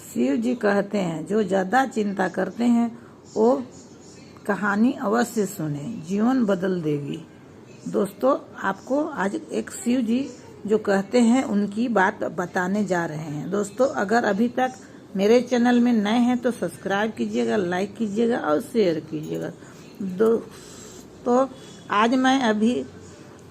शिव जी कहते हैं जो ज़्यादा चिंता करते हैं वो कहानी अवश्य सुने, जीवन बदल देगी। दोस्तों, आपको आज एक शिव जी जो कहते हैं उनकी बात बताने जा रहे हैं। दोस्तों, अगर अभी तक मेरे चैनल में नए हैं तो सब्सक्राइब कीजिएगा, लाइक कीजिएगा और शेयर कीजिएगा। दोस्तों, आज मैं अभी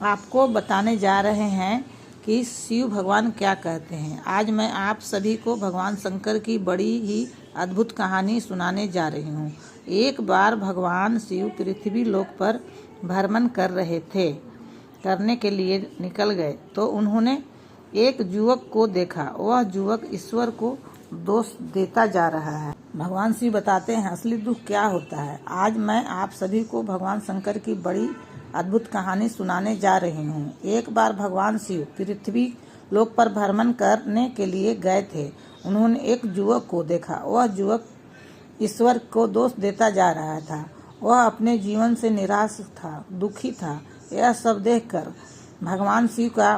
आपको बताने जा रहे हैं कि शिव भगवान क्या कहते हैं। आज मैं आप सभी को भगवान शंकर की बड़ी ही अद्भुत कहानी सुनाने जा रही हूँ। एक बार भगवान शिव पृथ्वी लोक पर भ्रमण करने के लिए निकल गए तो उन्होंने एक युवक को देखा। वह युवक ईश्वर को दोष देता जा रहा है। भगवान शिव बताते हैं असली दुख क्या होता है। आज मैं आप सभी को भगवान शंकर की बड़ी अद्भुत कहानी सुनाने जा रही हूँ। एक बार भगवान शिव पृथ्वी लोक पर भ्रमण करने के लिए गए थे। उन्होंने एक युवक को देखा। वह युवक ईश्वर को दोष देता जा रहा था। वह अपने जीवन से निराश था, दुखी था। यह सब देखकर भगवान शिव का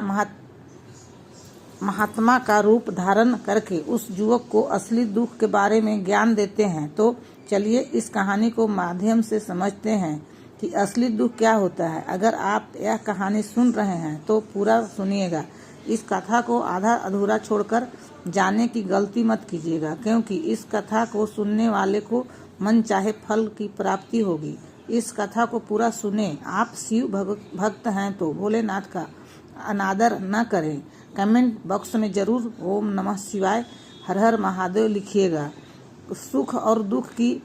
महात्मा का रूप धारण करके उस युवक को असली दुख के बारे में ज्ञान देते हैं। तो चलिए इस कहानी को माध्यम से समझते हैं कि असली दुख क्या होता है। अगर आप यह कहानी सुन रहे हैं तो पूरा सुनिएगा। इस कथा को आधा अधूरा छोड़कर जाने की गलती मत कीजिएगा, क्योंकि इस कथा को सुनने वाले को मन चाहे फल की प्राप्ति होगी। इस कथा को पूरा सुने। आप शिव भक्त हैं तो भोलेनाथ का अनादर न करें। कमेंट बॉक्स में जरूर ओम नमः शिवाय, हर हर महादेव लिखिएगा। सुख और दुख की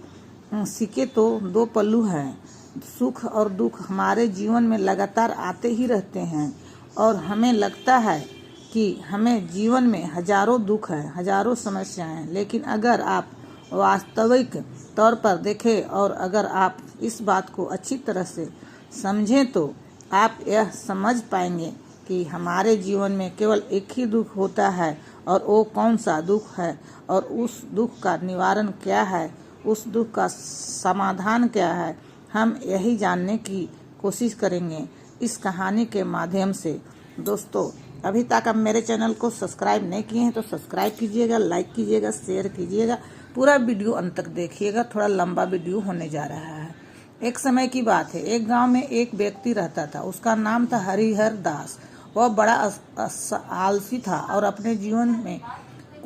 सिक्के तो दो पल्लू हैं। सुख और दुख हमारे जीवन में लगातार आते ही रहते हैं और हमें लगता है कि हमें जीवन में हजारों दुख हैं, हजारों समस्याएं हैं। लेकिन अगर आप वास्तविक तौर पर देखें और अगर आप इस बात को अच्छी तरह से समझें तो आप यह समझ पाएंगे कि हमारे जीवन में केवल एक ही दुख होता है और वो कौन सा दुख है और उस दुख का निवारण क्या है, उस दुख का समाधान क्या है। हम यही जानने की कोशिश करेंगे इस कहानी के माध्यम से। दोस्तों, अभी तक आप मेरे चैनल को सब्सक्राइब नहीं किए हैं तो सब्सक्राइब कीजिएगा, लाइक कीजिएगा, शेयर कीजिएगा। पूरा वीडियो अंत तक देखिएगा, थोड़ा लंबा वीडियो होने जा रहा है। एक समय की बात है, एक गांव में एक व्यक्ति रहता था। उसका नाम था हरिहर दास। वह बड़ा आलसी था और अपने जीवन में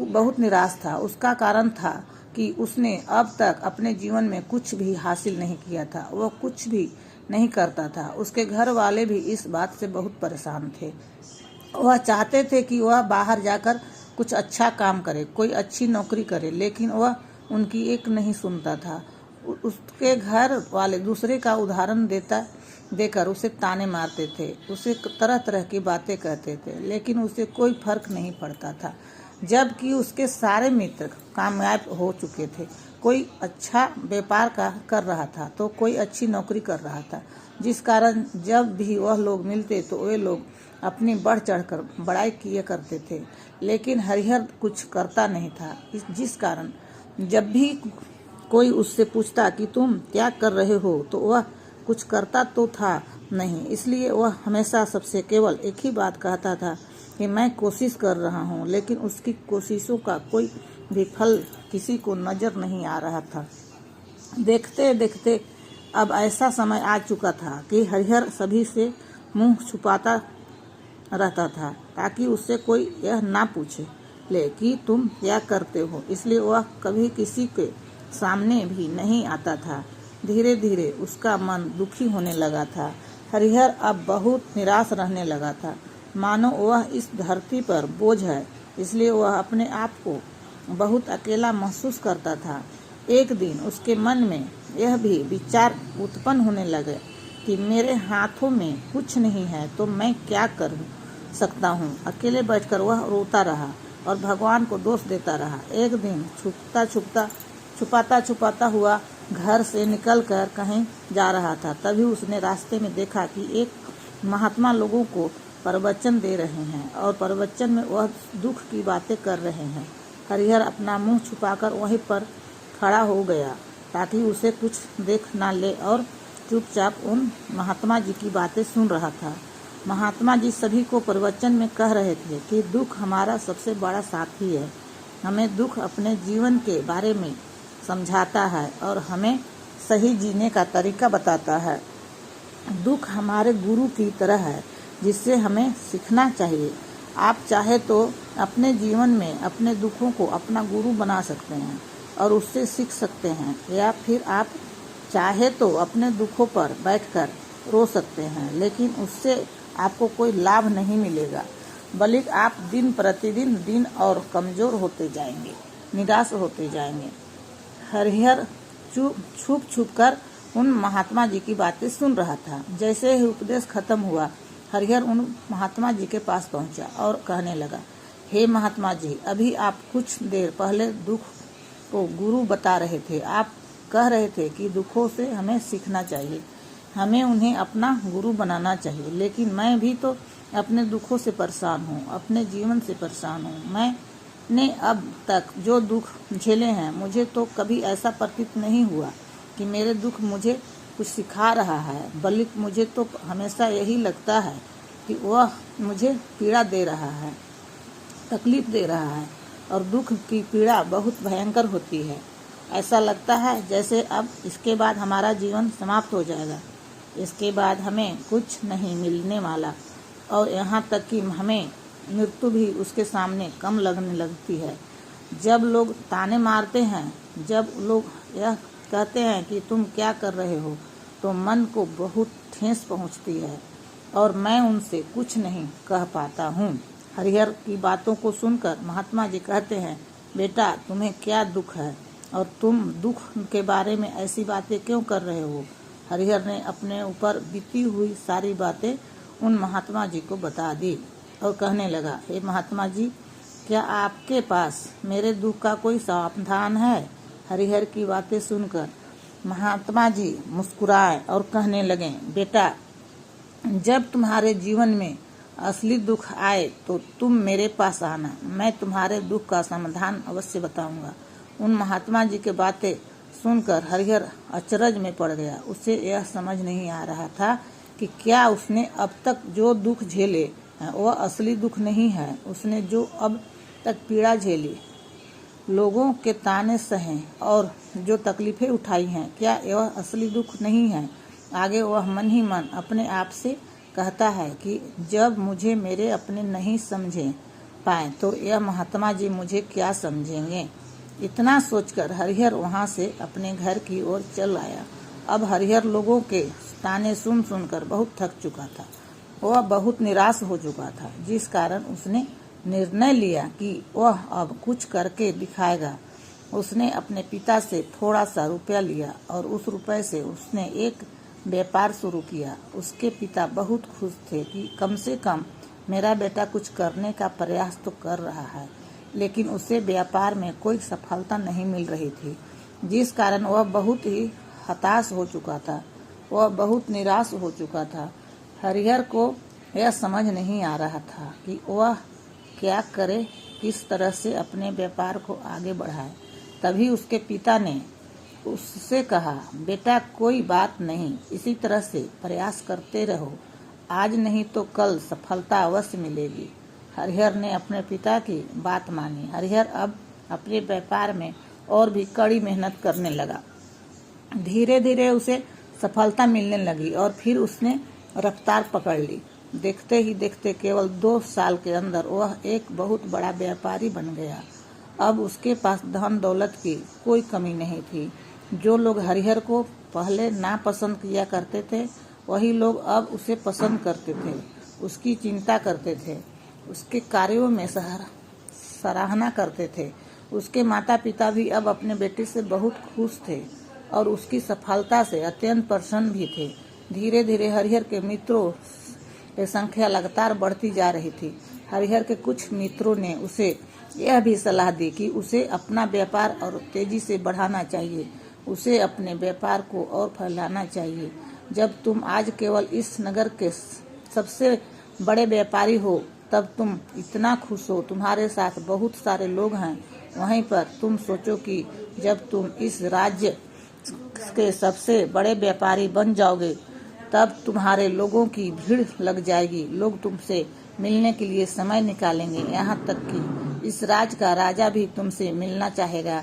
बहुत निराश था। उसका कारण था कि उसने अब तक अपने जीवन में कुछ भी हासिल नहीं किया था। वह कुछ भी नहीं करता था। उसके घर वाले भी इस बात से बहुत परेशान थे। वह चाहते थे कि वह बाहर जाकर कुछ अच्छा काम करे, कोई अच्छी नौकरी करे, लेकिन वह उनकी एक नहीं सुनता था। उसके घर वाले दूसरे का उदाहरण देकर उसे ताने मारते थे, उसे तरह तरह की बातें कहते थे, लेकिन उसे कोई फर्क नहीं पड़ता था। जबकि उसके सारे मित्र कामयाब हो चुके थे। कोई अच्छा व्यापार कर रहा था तो कोई अच्छी नौकरी कर रहा था, जिस कारण जब भी वह लोग मिलते तो वे लोग अपनी बढ़ चढ़कर बड़ाई किया करते थे। लेकिन हरिहर कुछ करता नहीं था, जिस कारण जब भी कोई उससे पूछता कि तुम क्या कर रहे हो तो वह कुछ करता तो था नहीं। इसलिए वह हमेशा सबसे केवल एक ही बात कहता था कि मैं कोशिश कर रहा हूँ, लेकिन उसकी कोशिशों का कोई भी फल किसी को नजर नहीं आ रहा था। देखते देखते अब ऐसा समय आ चुका था कि हरिहर सभी से मुंह छुपाता रहता था ताकि उससे कोई यह ना पूछे ले कि तुम क्या करते हो। इसलिए वह कभी किसी के सामने भी नहीं आता था। धीरे धीरे उसका मन दुखी होने लगा था। हरिहर अब बहुत निराश रहने लगा था, मानो वह इस धरती पर बोझ है। इसलिए वह अपने आप को बहुत अकेला महसूस करता था। एक दिन उसके मन में यह भी विचार उत्पन्न होने लगे कि मेरे हाथों में कुछ नहीं है तो मैं क्या कर सकता हूँ। अकेले बैठकर वह रोता रहा और भगवान को दोष देता रहा। एक दिन छुपाता छुपाता हुआ घर से निकलकर कहीं जा रहा था। तभी उसने रास्ते में देखा कि एक महात्मा लोगों को प्रवचन दे रहे हैं और प्रवचन में वह दुख की बातें कर रहे हैं। हरिहर अपना मुंह छुपाकर वहीं पर खड़ा हो गया ताकि उसे कुछ देख ना ले और चुपचाप उन महात्मा जी की बातें सुन रहा था। महात्मा जी सभी को प्रवचन में कह रहे थे कि दुख हमारा सबसे बड़ा साथी है। हमें दुख अपने जीवन के बारे में समझाता है और हमें सही जीने का तरीका बताता है। दुख हमारे गुरु की तरह है जिससे हमें सीखना चाहिए। आप चाहे तो अपने जीवन में अपने दुखों को अपना गुरु बना सकते हैं और उससे सीख सकते हैं, या फिर आप चाहे तो अपने दुखों पर बैठकर रो सकते हैं, लेकिन उससे आपको कोई लाभ नहीं मिलेगा, बल्कि आप दिन प्रतिदिन दिन और कमजोर होते जाएंगे, निराश होते जाएंगे। हरिहर छुप छुप कर उन महात्मा जी की बातें सुन रहा था। जैसे ही उपदेश खत्म हुआ, हरिहर उन महात्मा जी के पास पहुंचा और कहने लगा, हे महात्मा जी, अभी आप कुछ देर पहले दुख को गुरु बता रहे थे। आप कह रहे थे कि दुखों से हमें सीखना चाहिए, हमें उन्हें अपना गुरु बनाना चाहिए, लेकिन मैं भी तो अपने दुखों से परेशान हूँ, अपने जीवन से परेशान हूँ। मैंने अब तक जो दुख झेले हैं, मुझे तो कभी ऐसा प्रतीत नहीं हुआ कि मेरे दुख मुझे कुछ सिखा रहा है, बल्कि मुझे तो हमेशा यही लगता है कि वह मुझे पीड़ा दे रहा है, तकलीफ दे रहा है, और दुख की पीड़ा बहुत भयंकर होती है। ऐसा लगता है जैसे अब इसके बाद हमारा जीवन समाप्त हो जाएगा, इसके बाद हमें कुछ नहीं मिलने वाला, और यहाँ तक कि हमें मृत्यु भी उसके सामने कम लगने लगती है। जब लोग ताने मारते हैं, जब लोग यह कहते हैं कि तुम क्या कर रहे हो, तो मन को बहुत ठेस पहुँचती है और मैं उनसे कुछ नहीं कह पाता हूँ। हरिहर की बातों को सुनकर महात्मा जी कहते हैं, बेटा, तुम्हें क्या दुख है और तुम दुख के बारे में ऐसी बातें क्यों कर रहे हो? हरिहर ने अपने ऊपर बीती हुई सारी बातें उन महात्मा जी को बता दी और कहने लगा, हे महात्मा जी, क्या आपके पास मेरे दुख का कोई समाधान है? हरिहर की बातें सुनकर महात्मा जी मुस्कुराए और कहने लगे, बेटा, जब तुम्हारे जीवन में असली दुख आए तो तुम मेरे पास आना, मैं तुम्हारे दुख का समाधान अवश्य बताऊंगा। उन महात्मा जी की बातें सुनकर हरिहर अचरज में पड़ गया। उसे यह समझ नहीं आ रहा था कि क्या उसने अब तक जो दुख झेले वह असली दुख नहीं है। उसने जो अब तक पीड़ा झेली, लोगों के ताने सहे और जो तकलीफें उठाई हैं, क्या यह असली दुख नहीं है? आगे वह मन ही मन अपने आप से कहता है कि जब मुझे मेरे अपने नहीं समझे पाए तो यह महात्मा जी मुझे क्या समझेंगे। इतना सोचकर हरिहर वहां से अपने घर की ओर चल आया। अब हरिहर लोगों के ताने सुन सुनकर बहुत थक चुका था। वह बहुत निराश हो चुका था, जिस कारण उसने निर्णय लिया कि वह अब कुछ करके दिखाएगा। उसने अपने पिता से थोड़ा सा रुपया लिया और उस रुपए से उसने एक व्यापार शुरू किया। उसके पिता बहुत खुश थे कि कम से कम मेरा बेटा कुछ करने का प्रयास तो कर रहा है, लेकिन उसे व्यापार में कोई सफलता नहीं मिल रही थी, जिस कारण वह बहुत ही हताश हो चुका था। वह बहुत निराश हो चुका था। हरिहर को यह समझ नहीं आ रहा था कि वह क्या करे, किस तरह से अपने व्यापार को आगे बढ़ाए। तभी उसके पिता ने उससे कहा, बेटा, कोई बात नहीं, इसी तरह से प्रयास करते रहो, आज नहीं तो कल सफलता अवश्य मिलेगी। हरिहर ने अपने पिता की बात मानी। हरिहर अब अपने व्यापार में और भी कड़ी मेहनत करने लगा। धीरे धीरे उसे सफलता मिलने लगी और फिर उसने रफ्तार पकड़ ली। देखते ही देखते केवल 2 साल के अंदर वह एक बहुत बड़ा व्यापारी बन गया। अब उसके पास धन दौलत की कोई कमी नहीं थी। जो लोग हरिहर को पहले नापसंद किया करते थे, वही लोग अब उसे पसंद करते थे, उसकी चिंता करते थे, उसके कार्यों में सराहना करते थे। उसके माता पिता भी अब अपने बेटे से बहुत खुश थे और उसकी सफलता से अत्यंत प्रसन्न भी थे। धीरे धीरे हरिहर के मित्रों की संख्या लगातार बढ़ती जा रही थी। हरिहर के कुछ मित्रों ने उसे यह भी सलाह दी कि उसे अपना व्यापार और तेजी से बढ़ाना चाहिए, उसे अपने व्यापार को और फैलाना चाहिए। जब तुम आज केवल इस नगर के सबसे बड़े व्यापारी हो, तब तुम इतना खुश हो, तुम्हारे साथ बहुत सारे लोग हैं। वहीं पर तुम सोचो कि जब तुम इस राज्य के सबसे बड़े व्यापारी बन जाओगे, तब तुम्हारे लोगों की भीड़ लग जाएगी। लोग तुमसे मिलने के लिए समय निकालेंगे, यहाँ तक कि इस राज का राजा भी तुमसे मिलना चाहेगा,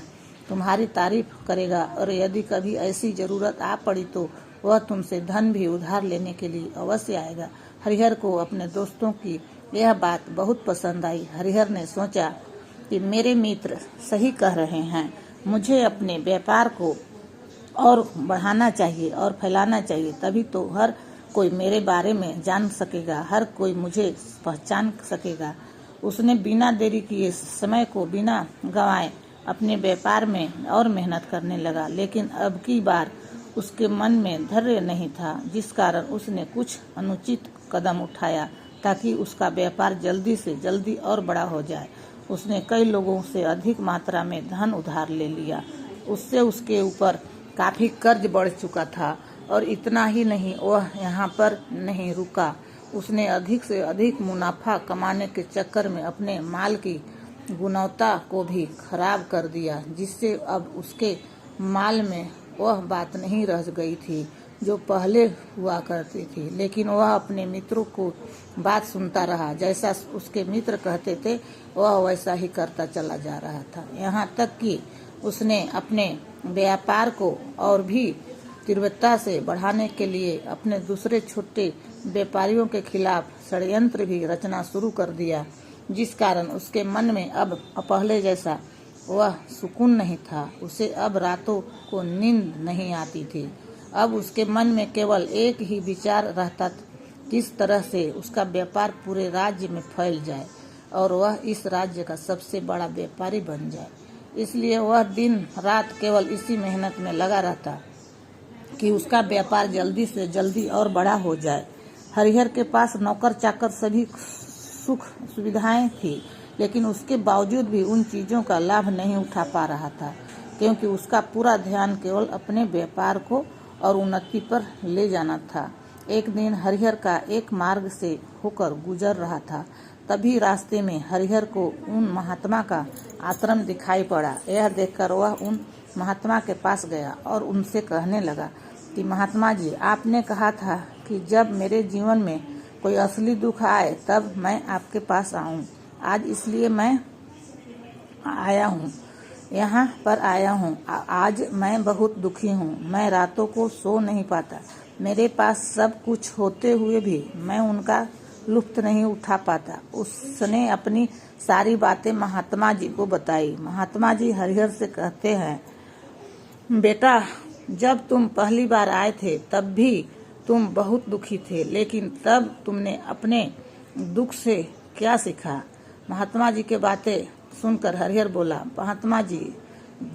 तुम्हारी तारीफ करेगा, और यदि कभी ऐसी जरूरत आ पड़ी तो वह तुमसे धन भी उधार लेने के लिए अवश्य आएगा। हरिहर को अपने दोस्तों की यह बात बहुत पसंद आई। हरिहर ने सोचा कि मेरे मित्र सही कह रहे हैं, मुझे अपने व्यापार को और बढ़ाना चाहिए और फैलाना चाहिए, तभी तो हर कोई मेरे बारे में जान सकेगा, हर कोई मुझे पहचान सकेगा। उसने बिना देरी किए समय को बिना गंवाए अपने व्यापार में और मेहनत करने लगा, लेकिन अब की बार उसके मन में धैर्य नहीं था, जिस कारण उसने कुछ अनुचित कदम उठाया ताकि उसका व्यापार जल्दी से जल्दी और बड़ा हो जाए। उसने कई लोगों से अधिक मात्रा में धन उधार ले लिया। उससे उसके ऊपर काफी कर्ज बढ़ चुका था, और इतना ही नहीं, वह यहाँ पर नहीं रुका। उसने अधिक से अधिक मुनाफा कमाने के चक्कर में अपने माल की गुणवत्ता को भी खराब कर दिया, जिससे अब उसके माल में वह बात नहीं रह गई थी जो पहले हुआ करती थी। लेकिन वह अपने मित्रों को बात सुनता रहा, जैसा उसके मित्र कहते थे वह वैसा ही करता चला जा रहा था। यहाँ तक कि उसने अपने व्यापार को और भी तीव्रता से बढ़ाने के लिए अपने दूसरे छोटे व्यापारियों के खिलाफ षड्यंत्र भी रचना शुरू कर दिया, जिस कारण उसके मन में अब पहले जैसा वह सुकून नहीं था। उसे अब रातों को नींद नहीं आती थी। अब उसके मन में केवल एक ही विचार रहता, किस तरह से उसका व्यापार पूरे राज्य में फैल जाए और वह इस राज्य का सबसे बड़ा व्यापारी बन जाए। इसलिए वह दिन रात केवल इसी मेहनत में लगा रहता कि उसका व्यापार जल्दी से जल्दी और बड़ा हो जाए। हरिहर के पास नौकर चाकर सभी सुख सुविधाएं थी, लेकिन उसके बावजूद भी उन चीजों का लाभ नहीं उठा पा रहा था, क्योंकि उसका पूरा ध्यान केवल अपने व्यापार को और उन्नति पर ले जाना था। एक दिन हरिहर का एक मार्ग से होकर गुजर रहा था, तभी रास्ते में हरिहर को उन महात्मा का आश्रम दिखाई पड़ा। यह देखकर वह उन महात्मा के पास गया और उनसे कहने लगा कि महात्मा जी, आपने कहा था कि जब मेरे जीवन में कोई असली दुख आए तब मैं आपके पास आऊं। आज इसलिए मैं आया हूं, यहाँ पर आया हूँ। आज मैं बहुत दुखी हूँ। मैं रातों को सो नहीं पाता। मेरे पास सब कुछ होते हुए भी मैं उनका लुत्फ नहीं उठा पाता। उसने अपनी सारी बातें महात्मा जी को बताई। महात्मा जी हरिहर से कहते हैं, बेटा, जब तुम पहली बार आए थे तब भी तुम बहुत दुखी थे, लेकिन तब तुमने अपने दुख से क्या सीखा? महात्मा जी के बातें सुनकर हरिहर बोला, महात्मा जी,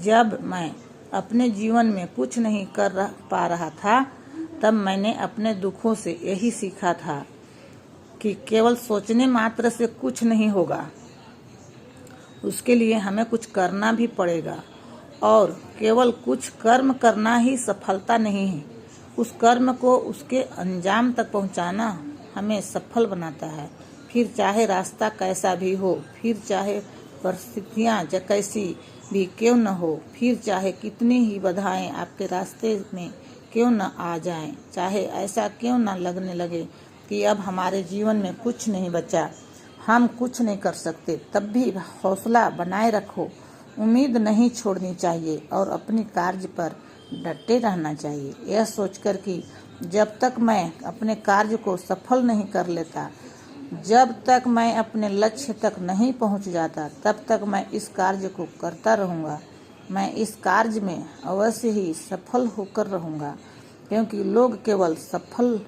जब मैं अपने जीवन में कुछ नहीं कर पा रहा था तब मैंने अपने दुखों से यही सीखा था कि केवल सोचने मात्र से कुछ नहीं होगा, उसके लिए हमें कुछ करना भी पड़ेगा, और केवल कुछ कर्म करना ही सफलता नहीं है। उस कर्म को उसके अंजाम तक पहुंचाना हमें सफल बनाता है। फिर चाहे रास्ता कैसा भी हो, फिर चाहे परिस्थितियां कैसी भी क्यों न हो, फिर चाहे कितनी ही बाधाएं आपके रास्ते में क्यों न आ जाएं, चाहे ऐसा क्यों न लगने लगे कि अब हमारे जीवन में कुछ नहीं बचा, हम कुछ नहीं कर सकते, तब भी हौसला बनाए रखो। उम्मीद नहीं छोड़नी चाहिए और अपनी कार्य पर डटे रहना चाहिए। यह सोचकर कि जब तक मैं अपने कार्य को सफल नहीं कर लेता, जब तक मैं अपने लक्ष्य तक नहीं पहुंच जाता, तब तक मैं इस कार्य को करता रहूंगा। मैं इस कार्य में अवश्य ही सफल होकर रहूंगा, क्योंकि लोग केवल सफल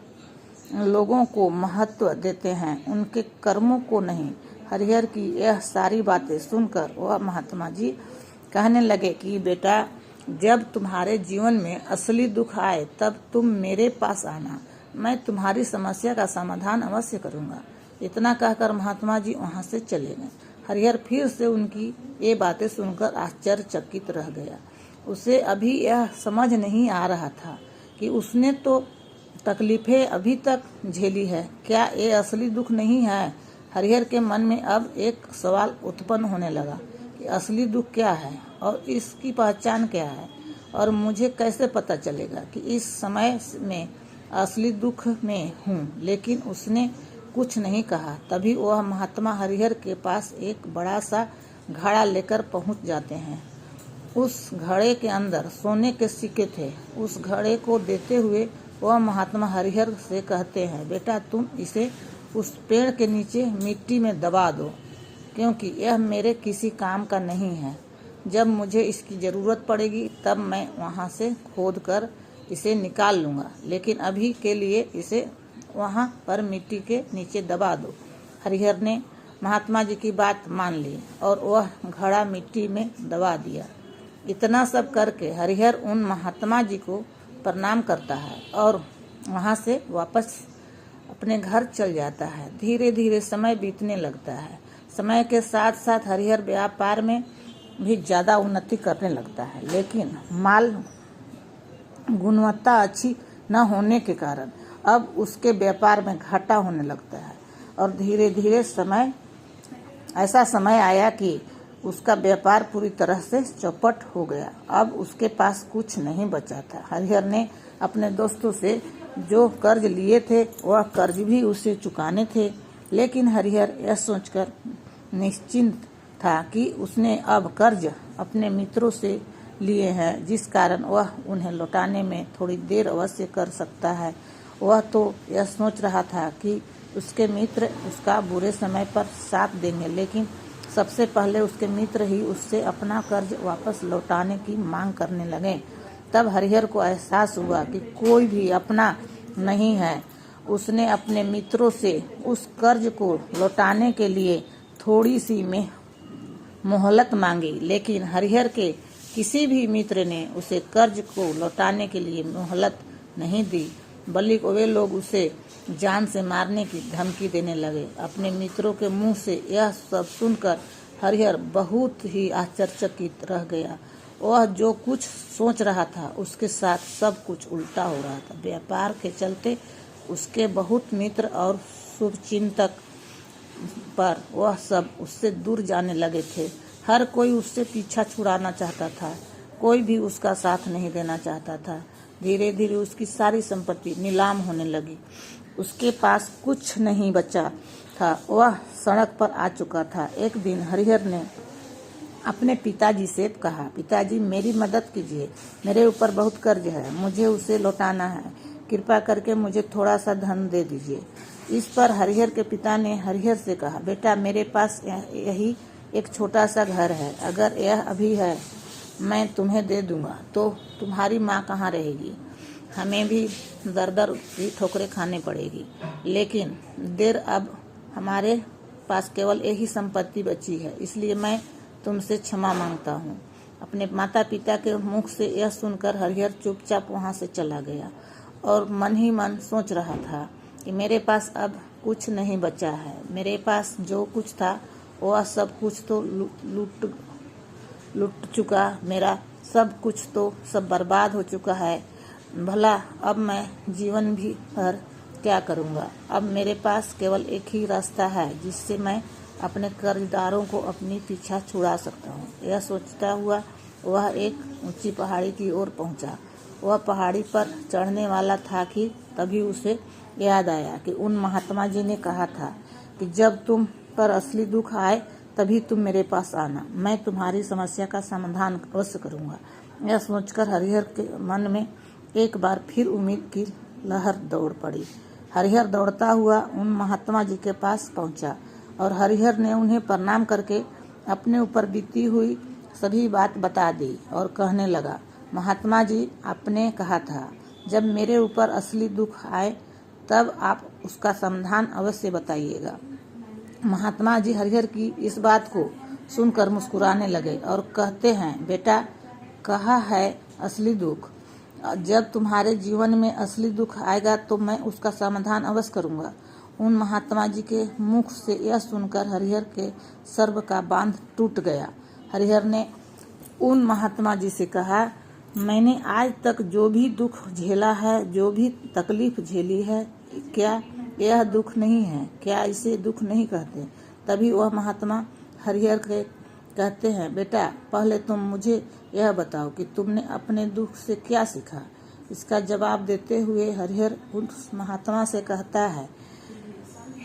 लोगों को महत्व देते हैं, उनके कर्मों को नहीं। हरिहर की यह सारी बातें सुनकर वह महात्मा जी कहने लगे कि बेटा, जब तुम्हारे जीवन में असली दुख आए तब तुम मेरे पास आना, मैं तुम्हारी समस्या का समाधान अवश्य करूंगा। इतना कहकर महात्मा जी वहां से चले गए। हरिहर फिर से उनकी ये बातें सुनकर आश्चर्यचकित रह गया। उसे अभी यह समझ नहीं आ रहा था कि उसने तो तकलीफें अभी तक झेली है, क्या ये असली दुख नहीं है? हरिहर के मन में अब एक सवाल उत्पन्न होने लगा कि असली दुख क्या है और इसकी पहचान क्या है, और मुझे कैसे पता चलेगा कि इस समय में असली दुख में हूँ। लेकिन उसने कुछ नहीं कहा। तभी वह महात्मा हरिहर के पास एक बड़ा सा घड़ा लेकर पहुंच जाते हैं। उस घड़े के अंदर सोने के सिक्के थे। उस घड़े को देते हुए वह महात्मा हरिहर से कहते हैं, बेटा तुम इसे उस पेड़ के नीचे मिट्टी में दबा दो, क्योंकि यह मेरे किसी काम का नहीं है। जब मुझे इसकी ज़रूरत पड़ेगी तब मैं वहाँ से खोद कर इसे निकाल लूँगा, लेकिन अभी के लिए इसे वहाँ पर मिट्टी के नीचे दबा दो। हरिहर ने महात्मा जी की बात मान ली और वह घड़ा मिट्टी में दबा दिया। इतना सब करके हरिहर उन महात्मा जी को प्रणाम करता है और वहाँ से वापस अपने घर चल जाता है। धीरे धीरे समय बीतने लगता है। समय के साथ साथ हरिहर व्यापार में भी ज़्यादा उन्नति करने लगता है, लेकिन माल गुणवत्ता अच्छी न होने के कारण अब उसके व्यापार में घाटा होने लगता है और धीरे धीरे ऐसा समय आया कि उसका व्यापार पूरी तरह से चौपट हो गया। अब उसके पास कुछ नहीं बचा था। हरिहर ने अपने दोस्तों से जो कर्ज लिए थे वह कर्ज भी उसे चुकाने थे, लेकिन हरिहर यह सोचकर निश्चिंत था कि उसने अब कर्ज अपने मित्रों से लिए हैं, जिस कारण वह उन्हें लौटाने में थोड़ी देर अवश्य कर सकता है। वह तो यह सोच रहा था कि उसके मित्र उसका बुरे समय पर साथ देंगे, लेकिन सबसे पहले उसके मित्र ही उससे अपना कर्ज वापस लौटाने की मांग करने लगे। तब हरिहर को एहसास हुआ कि कोई भी अपना नहीं है। उसने अपने मित्रों से उस कर्ज को लौटाने के लिए थोड़ी सी मोहलत मांगी, लेकिन हरिहर के किसी भी मित्र ने उसे कर्ज को लौटाने के लिए मोहलत नहीं दी, बल्कि वे लोग उसे जान से मारने की धमकी देने लगे। अपने मित्रों के मुंह से यह सब सुनकर हरिहर बहुत ही आश्चर्यचकित रह गया। वह जो कुछ सोच रहा था उसके साथ सब कुछ उल्टा हो रहा था। व्यापार के चलते उसके बहुत मित्र और शुभचिंतक पर वह सब उससे दूर जाने लगे थे। हर कोई उससे पीछा छुड़ाना चाहता था, कोई भी उसका साथ नहीं देना चाहता था। धीरे धीरे उसकी सारी संपत्ति नीलाम होने लगी। उसके पास कुछ नहीं बचा था। वह सड़क पर आ चुका था। एक दिन हरिहर ने अपने पिताजी से कहा, पिताजी मेरी मदद कीजिए, मेरे ऊपर बहुत कर्ज है, मुझे उसे लौटाना है, कृपा करके मुझे थोड़ा सा धन दे दीजिए। इस पर हरिहर के पिता ने हरिहर से कहा, बेटा मेरे पास यही एक छोटा सा घर है, अगर यह अभी है मैं तुम्हें दे दूंगा तो तुम्हारी माँ कहाँ रहेगी, हमें भी दर दर की ठोकरें खाने पड़ेगी, लेकिन देर अब हमारे पास केवल यही संपत्ति बची है, इसलिए मैं तुमसे क्षमा मांगता हूँ। अपने माता पिता के मुख से यह सुनकर हरिहर चुपचाप वहाँ से चला गया और मन ही मन सोच रहा था कि मेरे पास अब कुछ नहीं बचा है। मेरे पास जो कुछ था वह सब कुछ तो लूट चुका, मेरा सब कुछ तो सब बर्बाद हो चुका है। भला अब मैं जीवन भी भर क्या करूँगा। अब मेरे पास केवल एक ही रास्ता है जिससे मैं अपने कर्जदारों को अपनी पीछा छुड़ा सकता हूँ। यह सोचता हुआ वह एक ऊंची पहाड़ी की ओर पहुँचा। वह पहाड़ी पर चढ़ने वाला था कि तभी उसे याद आया कि उन महात्मा जी ने कहा था कि जब तुम पर असली दुख आए तभी तुम मेरे पास आना, मैं तुम्हारी समस्या का समाधान अवश्य करूँगा। यह सोचकर हरिहर के मन में एक बार फिर उम्मीद की लहर दौड़ पड़ी। हरिहर दौड़ता हुआ उन महात्मा जी के पास पहुंचा और हरिहर ने उन्हें प्रणाम करके अपने ऊपर बीती हुई सभी बात बता दी और कहने लगा, महात्मा जी आपने कहा था जब मेरे ऊपर असली दुख आए तब आप उसका समाधान अवश्य बताइएगा। महात्मा जी हरिहर की इस बात को सुनकर मुस्कुराने लगे और कहते हैं, बेटा कहा है असली दुख, जब तुम्हारे जीवन में असली दुख आएगा तो मैं उसका समाधान अवश्य करूंगा। उन महात्मा जी के मुख से यह सुनकर हरिहर के सर्व का बांध टूट गया। हरिहर ने उन महात्मा जी से कहा, मैंने आज तक जो भी दुख झेला है, जो भी तकलीफ झेली है, क्या यह दुख नहीं है? क्या इसे दुख नहीं कहते? तभी वह महात्मा हरिहर के कहते हैं, बेटा पहले तुम मुझे यह बताओ कि तुमने अपने दुख से क्या सीखा। इसका जवाब देते हुए हरिहर उस महात्मा से कहता है,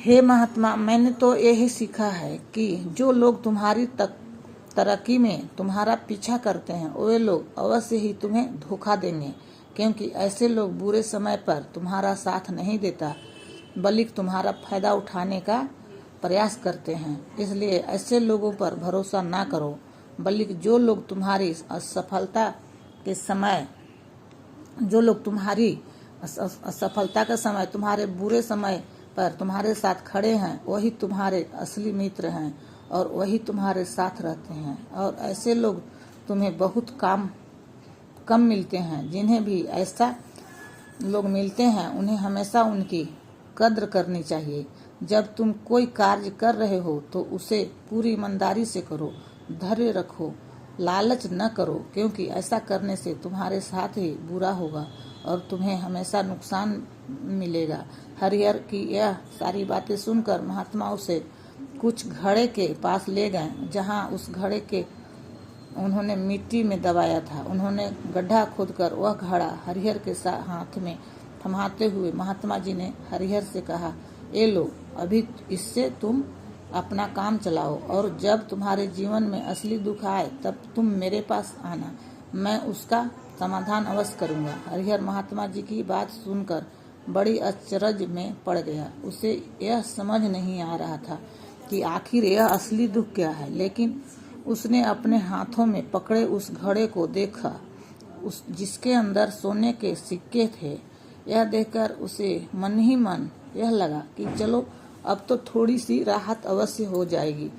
हे महात्मा, मैंने तो यही सीखा है कि जो लोग तुम्हारी तरक्की में तुम्हारा पीछा करते हैं वे लोग अवश्य ही तुम्हें धोखा देंगे, क्योंकि ऐसे लोग बुरे समय पर तुम्हारा साथ नहीं देता बल्कि तुम्हारा फायदा उठाने का प्रयास करते हैं। इसलिए ऐसे लोगों पर भरोसा ना करो, बल्कि जो लोग तुम्हारी असफलता के समय तुम्हारे बुरे समय पर तुम्हारे साथ खड़े हैं वही तुम्हारे असली मित्र हैं और वही तुम्हारे साथ रहते हैं। और ऐसे लोग तुम्हें बहुत कम मिलते हैं। जिन्हें भी ऐसा लोग मिलते हैं उन्हें हमेशा उनकी कद्र करनी चाहिए। जब तुम कोई कार्य कर रहे हो तो उसे पूरी ईमानदारी से करो, धैर्य रखो, लालच न करो, क्योंकि ऐसा करने से तुम्हारे साथ ही बुरा होगा और तुम्हें हमेशा नुकसान मिलेगा। हरिहर की यह सारी बातें सुनकर महात्मा उसे कुछ घड़े के पास ले गए, जहां उस घड़े के उन्होंने मिट्टी में दबाया था। उन्होंने गड्ढा खोदकर वह घड़ा हरिहर के हाथ में थमाते हुए महात्मा जी ने हरिहर से कहा, ये लो, अभी इससे तुम अपना काम चलाओ और जब तुम्हारे जीवन में असली दुख आए तब तुम मेरे पास आना, मैं उसका समाधान अवश्य करूंगा। हरिहर महात्मा जी की बात सुनकर बड़ी अचरज में पड़ गया। उसे यह समझ नहीं आ रहा था कि आखिर यह असली दुख क्या है, लेकिन उसने अपने हाथों में पकड़े उस घड़े को देखा जिसके अंदर सोने के सिक्के थे। यह देखकर उसे मन ही मन यह लगा कि चलो अब तो थोड़ी सी राहत अवश्य हो जाएगी,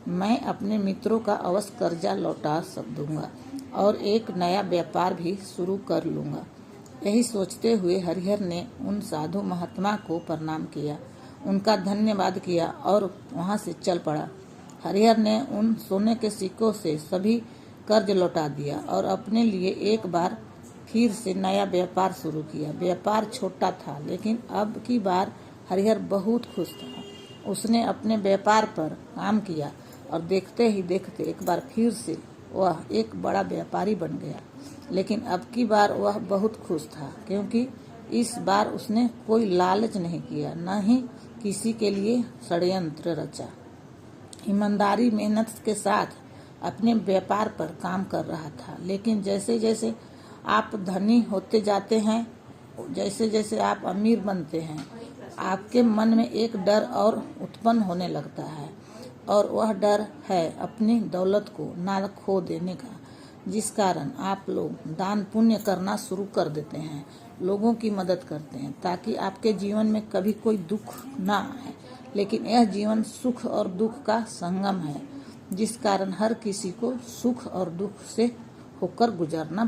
मैं अपने मित्रों का अवश्य कर्जा लौटा दूंगा और एक नया व्यापार भी शुरू कर लूंगा। यही सोचते हुए हरिहर ने उन साधु महात्मा को प्रणाम किया, उनका धन्यवाद किया और वहां से चल पड़ा। हरिहर ने उन सोने के सिक्कों से सभी कर्ज लौटा दिया और अपने लिए एक बार फिर से नया व्यापार शुरू किया। व्यापार छोटा था, लेकिन अब की बार हरिहर बहुत खुश था। उसने अपने व्यापार पर काम किया और देखते ही देखते एक बार फिर से वह एक बड़ा व्यापारी बन गया। लेकिन अब की बार वह बहुत खुश था, क्योंकि इस बार उसने कोई लालच नहीं किया, न ही किसी के लिए षड्यंत्र रचा। ईमानदारी मेहनत के साथ अपने व्यापार पर काम कर रहा था। लेकिन जैसे जैसे आप धनी होते जाते हैं, जैसे जैसे आप अमीर बनते हैं, आपके मन में एक डर और उत्पन्न होने लगता है, और वह डर है अपनी दौलत को ना खो देने का, जिस कारण आप लोग दान पुण्य करना शुरू कर देते हैं, लोगों की मदद करते हैं, ताकि आपके जीवन में कभी कोई दुख ना आए। लेकिन यह जीवन सुख और दुख का संगम है, जिस कारण हर किसी को सुख और दुख से होकर गुजरना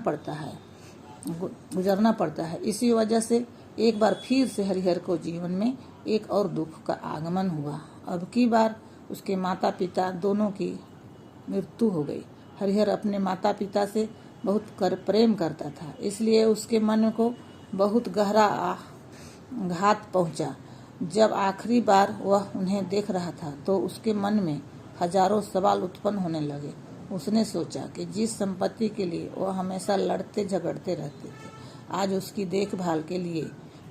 पड़ता है। इसी वजह से एक बार फिर से हरिहर को जीवन में एक और दुख का आगमन हुआ। अब की बार उसके माता पिता दोनों की मृत्यु हो गई। हरिहर अपने माता पिता से बहुत प्रेम करता था, इसलिए उसके मन को बहुत गहरा आघात पहुंचा। जब आखिरी बार वह उन्हें देख रहा था तो उसके मन में हजारों सवाल उत्पन्न होने लगे। उसने सोचा कि जिस संपत्ति के लिए वह हमेशा लड़ते झगड़ते रहते थे, आज उसकी देखभाल के लिए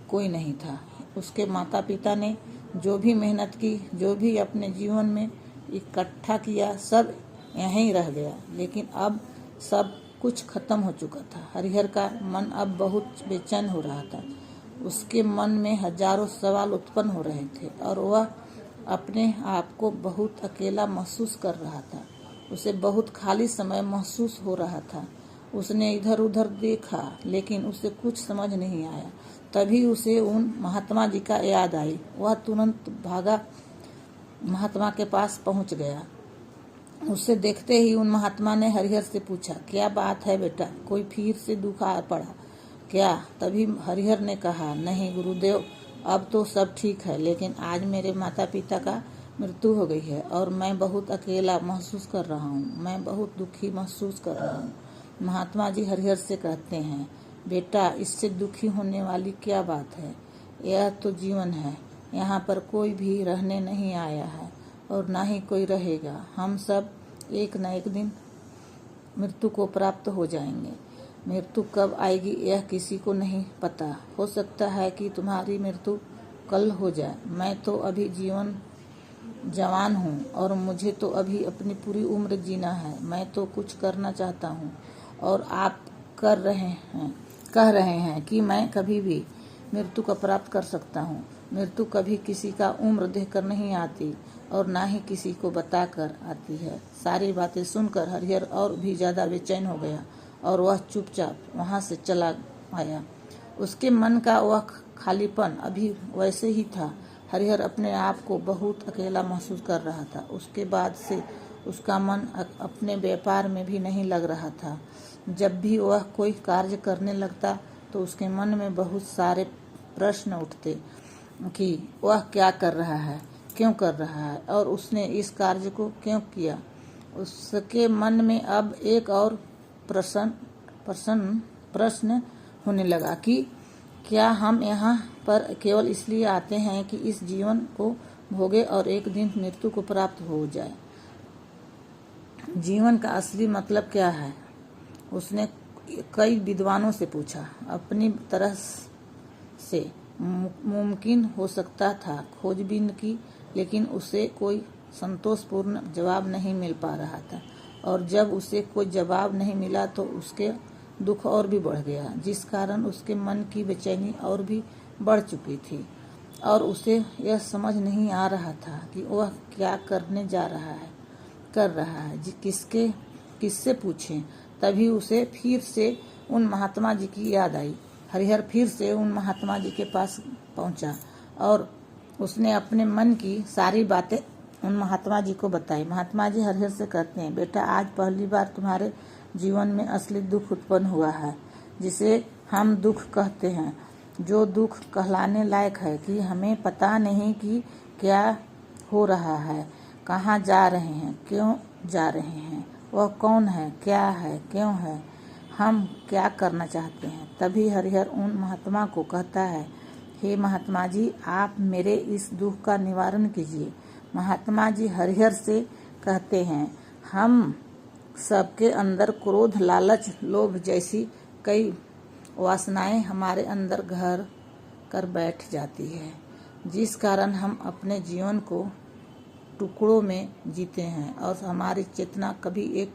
कोई नहीं था। उसके माता पिता ने जो भी मेहनत की, जो भी अपने जीवन में इकट्ठा किया, सब यहीं रह गया। लेकिन अब सब कुछ खत्म हो चुका था। हरिहर का मन अब बहुत बेचैन हो रहा था। उसके मन में हजारों सवाल उत्पन्न हो रहे थे और वह अपने आप को बहुत अकेला महसूस कर रहा था। उसे बहुत खाली समय महसूस हो रहा था। उसने इधर उधर देखा, लेकिन उसे कुछ समझ नहीं आया। तभी उसे उन महात्मा जी का याद आई। वह तुरंत भागा महात्मा के पास पहुंच गया। उसे देखते ही उन महात्मा ने हरिहर से पूछा, क्या बात है बेटा, कोई फिर से दुख आ पड़ा क्या? तभी हरिहर ने कहा, नहीं गुरुदेव, अब तो सब ठीक है, लेकिन आज मेरे माता पिता का मृत्यु हो गई है और मैं बहुत अकेला महसूस कर रहा हूँ, मैं बहुत दुखी महसूस कर रहा हूँ। महात्मा जी हरिहर से कहते हैं, बेटा, इससे दुखी होने वाली क्या बात है? यह तो जीवन है, यहाँ पर कोई भी रहने नहीं आया है और ना ही कोई रहेगा। हम सब एक न एक दिन मृत्यु को प्राप्त हो जाएंगे। मृत्यु कब आएगी यह किसी को नहीं पता। हो सकता है कि तुम्हारी मृत्यु कल हो जाए। मैं तो अभी जवान हूँ और मुझे तो अभी अपनी पूरी उम्र जीना है। मैं तो कुछ करना चाहता हूँ और आप कह रहे हैं कि मैं कभी भी मृत्यु को प्राप्त कर सकता हूँ। मृत्यु कभी किसी का उम्र देखकर नहीं आती और ना ही किसी को बताकर आती है। सारी बातें सुनकर हरिहर और भी ज्यादा बेचैन हो गया और वह चुपचाप वहां से चला आया। उसके मन का वह खालीपन अभी वैसे ही था। हरिहर अपने आप को बहुत अकेला महसूस कर रहा था। उसके बाद से उसका मन अपने व्यापार में भी नहीं लग रहा था। जब भी वह कोई कार्य करने लगता तो उसके मन में बहुत सारे प्रश्न उठते कि वह क्या कर रहा है, क्यों कर रहा है और उसने इस कार्य को क्यों किया। उसके मन में अब एक और प्रश्न होने लगा कि क्या हम यहाँ पर केवल इसलिए आते हैं कि इस जीवन को भोगे और एक दिन मृत्यु को प्राप्त हो जाए। जीवन का असली मतलब क्या है? उसने कई विद्वानों से पूछा। अपनी तरह से मुमकिन हो सकता था खोजबीन की, लेकिन उसे कोई संतोषपूर्ण जवाब नहीं मिल पा रहा था। और जब उसे कोई जवाब नहीं मिला तो उसके दुख और भी बढ़ गया, जिस कारण उसके मन की बेचैनी और भी बढ़ चुकी थी और उसे यह समझ नहीं आ रहा था कि वह क्या करने कर रहा है। किससे पूछे। तभी उसे फिर से उन महात्मा जी की याद आई। हरिहर फिर से उन महात्मा जी के पास पहुंचा और उसने अपने मन की सारी बातें उन महात्मा जी को बताई। महात्मा जी हरिहर से कहते हैं, बेटा, आज पहली बार तुम्हारे जीवन में असली दुख उत्पन्न हुआ है, जिसे हम दुख कहते हैं, जो दुख कहलाने लायक है कि हमें पता नहीं कि क्या हो रहा है, कहाँ जा रहे हैं, क्यों जा रहे हैं, वह कौन है, क्या है, क्यों है, हम क्या करना चाहते हैं। तभी हरिहर उन महात्मा को कहता है, हे महात्मा जी, आप मेरे इस दुख का निवारण कीजिए। महात्मा जी हरिहर से कहते हैं, हम सबके अंदर क्रोध, लालच, लोभ जैसी कई वासनाएं हमारे अंदर घर कर बैठ जाती है, जिस कारण हम अपने जीवन को टुकड़ों में जीते हैं और हमारी चेतना कभी एक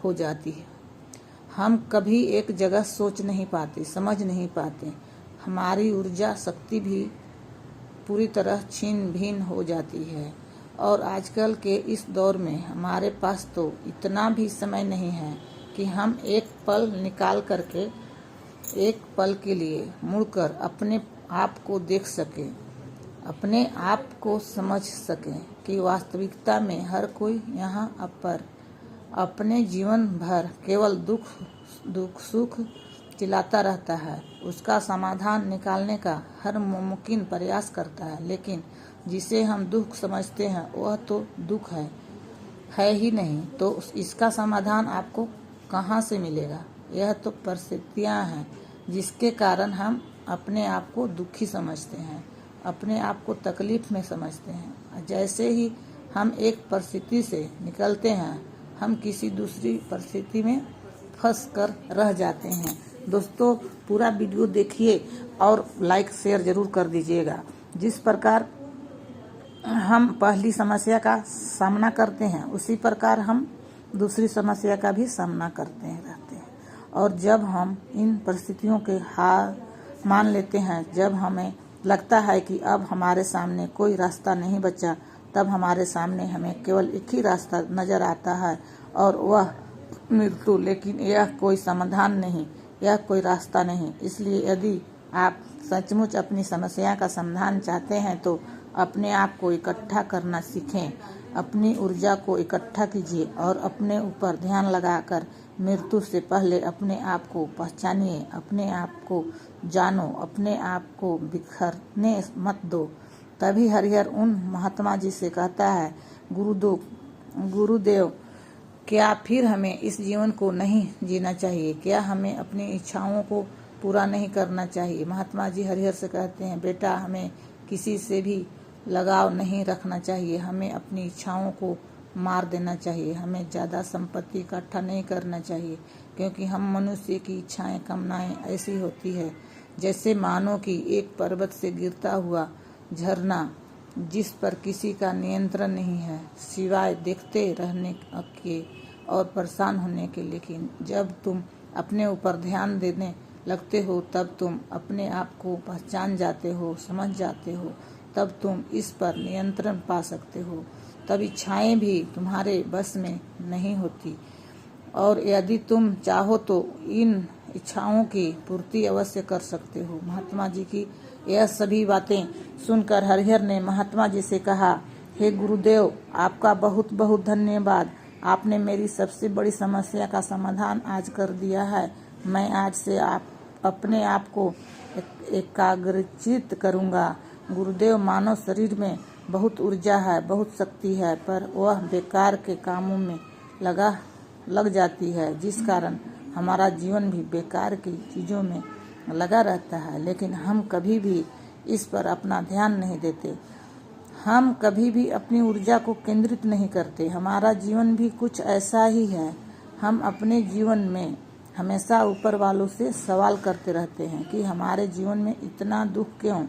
हो जाती है। हम कभी एक जगह सोच नहीं पाते, समझ नहीं पाते। हमारी ऊर्जा शक्ति भी पूरी तरह छीन भिन्न हो जाती है। और आजकल के इस दौर में हमारे पास तो इतना भी समय नहीं है कि हम एक पल निकाल करके एक पल के लिए मुड़कर अपने आप को देख सके, अपने आप को समझ सके कि वास्तविकता में हर कोई यहाँ पर अपने जीवन भर केवल दुख सुख चिल्लाता रहता है। उसका समाधान निकालने का हर मुमकिन प्रयास करता है, लेकिन जिसे हम दुख समझते हैं वह तो दुख है ही नहीं, तो इसका समाधान आपको कहाँ से मिलेगा। यह तो परिस्थितियाँ हैं जिसके कारण हम अपने आप को दुखी समझते हैं, अपने आप को तकलीफ में समझते हैं। जैसे ही हम एक परिस्थिति से निकलते हैं, हम किसी दूसरी परिस्थिति में फंस कर रह जाते हैं। दोस्तों, पूरा वीडियो देखिए और लाइक शेयर जरूर कर दीजिएगा। जिस प्रकार हम पहली समस्या का सामना करते हैं, उसी प्रकार हम दूसरी समस्या का भी सामना करते रहते हैं। और जब हम इन परिस्थितियों के हार मान लेते हैं, जब हमें लगता है कि अब हमारे सामने कोई रास्ता नहीं बचा, तब हमारे सामने हमें केवल एक ही रास्ता नजर आता है और वह मृत्यु। लेकिन यह कोई समाधान नहीं, यह कोई रास्ता नहीं। इसलिए यदि आप सचमुच अपनी समस्या का समाधान चाहते हैं तो अपने आप को इकट्ठा करना सीखें, अपनी ऊर्जा को इकट्ठा कीजिए और अपने ऊपर ध्यान लगाकर मृत्यु से पहले अपने आप को पहचानिए, अपने आप को जानो, अपने आप को बिखरने मत दो। तभी हरिहर उन महात्मा जी से कहता है, गुरुदेव, क्या फिर हमें इस जीवन को नहीं जीना चाहिए? क्या हमें अपनी इच्छाओं को पूरा नहीं करना चाहिए? महात्मा जी हरिहर से कहते हैं, बेटा, हमें किसी से भी लगाव नहीं रखना चाहिए, हमें अपनी इच्छाओं को मार देना चाहिए, हमें ज़्यादा संपत्ति इकट्ठा नहीं करना चाहिए, क्योंकि हम मनुष्य की इच्छाएं, कामनाएं ऐसी होती है जैसे मानो कि एक पर्वत से गिरता हुआ झरना जिस पर किसी का नियंत्रण नहीं है सिवाय देखते रहने के और परेशान होने के। लेकिन जब तुम अपने ऊपर ध्यान देने लगते हो तब तुम अपने आप को पहचान जाते हो, समझ जाते हो, तब तुम इस पर नियंत्रण पा सकते हो। तब इच्छाएं भी तुम्हारे बस में नहीं होती और यदि तुम चाहो तो इन इच्छाओं की पूर्ति अवश्य कर सकते हो। महात्मा जी की यह सभी बातें सुनकर हरिहर ने महात्मा जी से कहा, हे गुरुदेव, आपका बहुत बहुत धन्यवाद। आपने मेरी सबसे बड़ी समस्या का समाधान आज कर दिया है। मैं आज से अपने आप को एकाग्रचित करूँगा। गुरुदेव, मानव शरीर में बहुत ऊर्जा है, बहुत शक्ति है, पर वह बेकार के कामों में लग जाती है, जिस कारण हमारा जीवन भी बेकार की चीज़ों में लगा रहता है। लेकिन हम कभी भी इस पर अपना ध्यान नहीं देते। हम कभी भी अपनी ऊर्जा को केंद्रित नहीं करते। हमारा जीवन भी कुछ ऐसा ही है। हम अपने जीवन में हमेशा ऊपर वालों से सवाल करते रहते हैं कि हमारे जीवन में इतना दुख क्यों?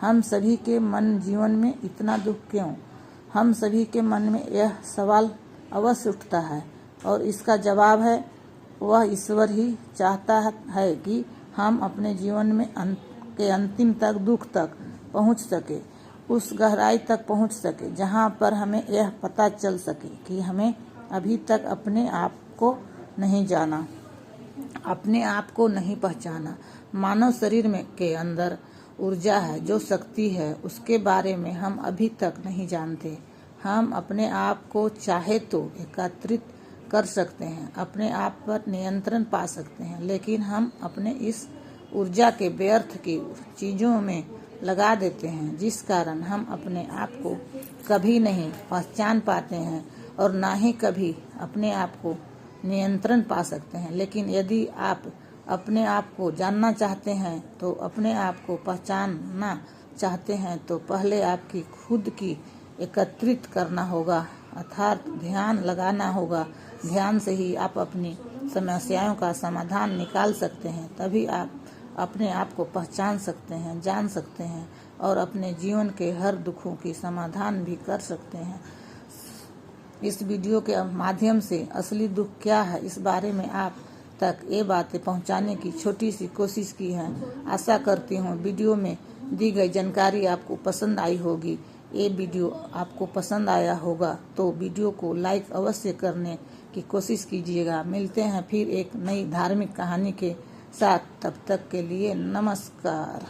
हम सभी के मन जीवन में इतना दुख क्यों? हम सभी के मन में यह सवाल अवश्य उठता है और इसका जवाब है, वह ईश्वर ही चाहता है कि हम अपने जीवन में के अंतिम तक दुख तक पहुंच सके, उस गहराई तक पहुंच सके जहां पर हमें यह पता चल सके कि हमें अभी तक अपने आप को नहीं जाना, अपने आप को नहीं पहचाना। मानव शरीर में के अंदर ऊर्जा है, जो शक्ति है, उसके बारे में हम अभी तक नहीं जानते। हम अपने आप को चाहे तो एकत्रित कर सकते हैं, अपने आप पर नियंत्रण पा सकते हैं, लेकिन हम अपने इस ऊर्जा के व्यर्थ की चीज़ों में लगा देते हैं, जिस कारण हम अपने आप को कभी नहीं पहचान पाते हैं और ना ही कभी अपने आप को नियंत्रण पा सकते हैं। लेकिन यदि आप अपने आप को जानना चाहते हैं, तो अपने आप को पहचानना चाहते हैं, तो पहले आपकी खुद की एकत्रित करना होगा, अर्थात ध्यान लगाना होगा। ध्यान से ही आप अपनी समस्याओं का समाधान निकाल सकते हैं। तभी आप अपने आप को पहचान सकते हैं, जान सकते हैं और अपने जीवन के हर दुखों की समाधान भी कर सकते हैं। इस वीडियो के माध्यम से असली दुख क्या है, इस बारे में आप तक ये बातें पहुंचाने की छोटी सी कोशिश की है। आशा करती हूँ वीडियो में दी गई जानकारी आपको पसंद आई होगी। ये वीडियो आपको पसंद आया होगा तो वीडियो को लाइक अवश्य करने की कोशिश कीजिएगा। मिलते हैं फिर एक नई धार्मिक कहानी के साथ। तब तक के लिए नमस्कार।